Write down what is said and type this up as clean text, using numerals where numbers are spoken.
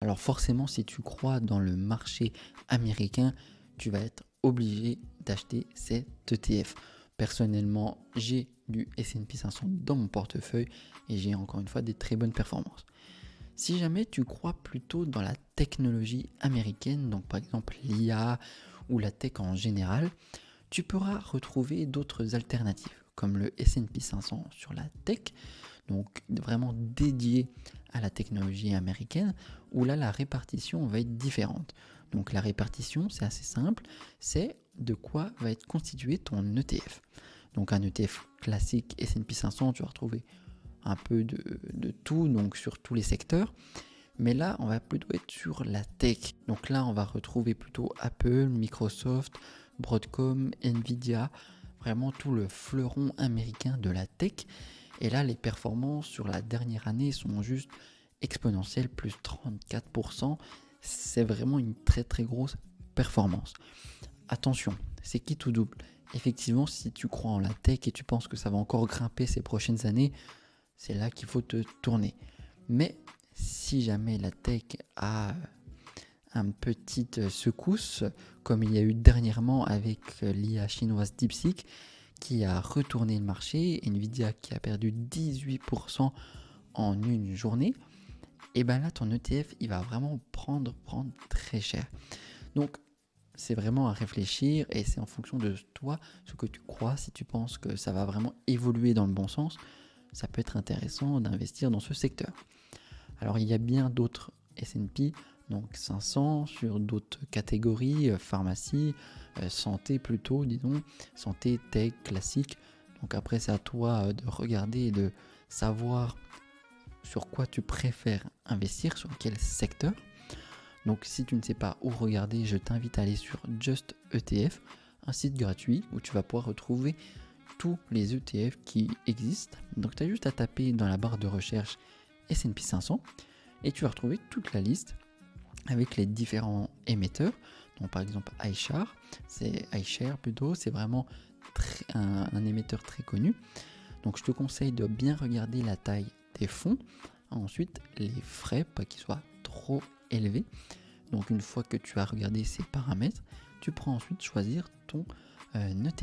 Alors forcément, si tu crois dans le marché américain, tu vas être obligé d'acheter cet ETF. Personnellement, j'ai du S&P 500 dans mon portefeuille et j'ai encore une fois des très bonnes performances. Si jamais tu crois plutôt dans la technologie américaine, donc par exemple l'IA ou la tech en général, tu pourras retrouver d'autres alternatives comme le S&P 500 sur la tech, donc vraiment dédié à la technologie américaine, où là la répartition va être différente. Donc la répartition, c'est assez simple, c'est de quoi va être constitué ton ETF. Donc un ETF classique S&P 500, tu vas retrouver un peu de tout, donc sur tous les secteurs. Mais là, on va plutôt être sur la tech. Donc là, on va retrouver plutôt Apple, Microsoft, Broadcom, Nvidia, vraiment tout le fleuron américain de la tech. Et là, les performances sur la dernière année sont juste exponentielles, plus 34%. C'est vraiment une très très grosse performance. Attention, c'est qui tout double. Effectivement, si tu crois en la tech et tu penses que ça va encore grimper ces prochaines années, c'est là qu'il faut te tourner. Mais si jamais la tech a une petite secousse, comme il y a eu dernièrement avec l'IA chinoise DeepSeek, qui a retourné le marché, Nvidia qui a perdu 18% en une journée, et bien là ton ETF il va vraiment prendre très cher. Donc c'est vraiment à réfléchir et c'est en fonction de toi, ce que tu crois. Si tu penses que ça va vraiment évoluer dans le bon sens, ça peut être intéressant d'investir dans ce secteur. Alors il y a bien d'autres S&P, donc 500 sur d'autres catégories, pharmacie, santé plutôt, disons, santé, tech, classique. Donc après c'est à toi de regarder et de savoir sur quoi tu préfères investir, sur quel secteur. Donc si tu ne sais pas où regarder, je t'invite à aller sur Just ETF, un site gratuit où tu vas pouvoir retrouver tous les ETF qui existent. Donc tu as juste à taper dans la barre de recherche S&P 500 et tu vas retrouver toute la liste avec les différents émetteurs. Donc par exemple iShare, c'est vraiment un émetteur très connu. Donc je te conseille de bien regarder la taille des fonds. Ensuite les frais, pas qu'ils soient trop élevés. Donc une fois que tu as regardé ces paramètres, tu pourras ensuite choisir ton ETF.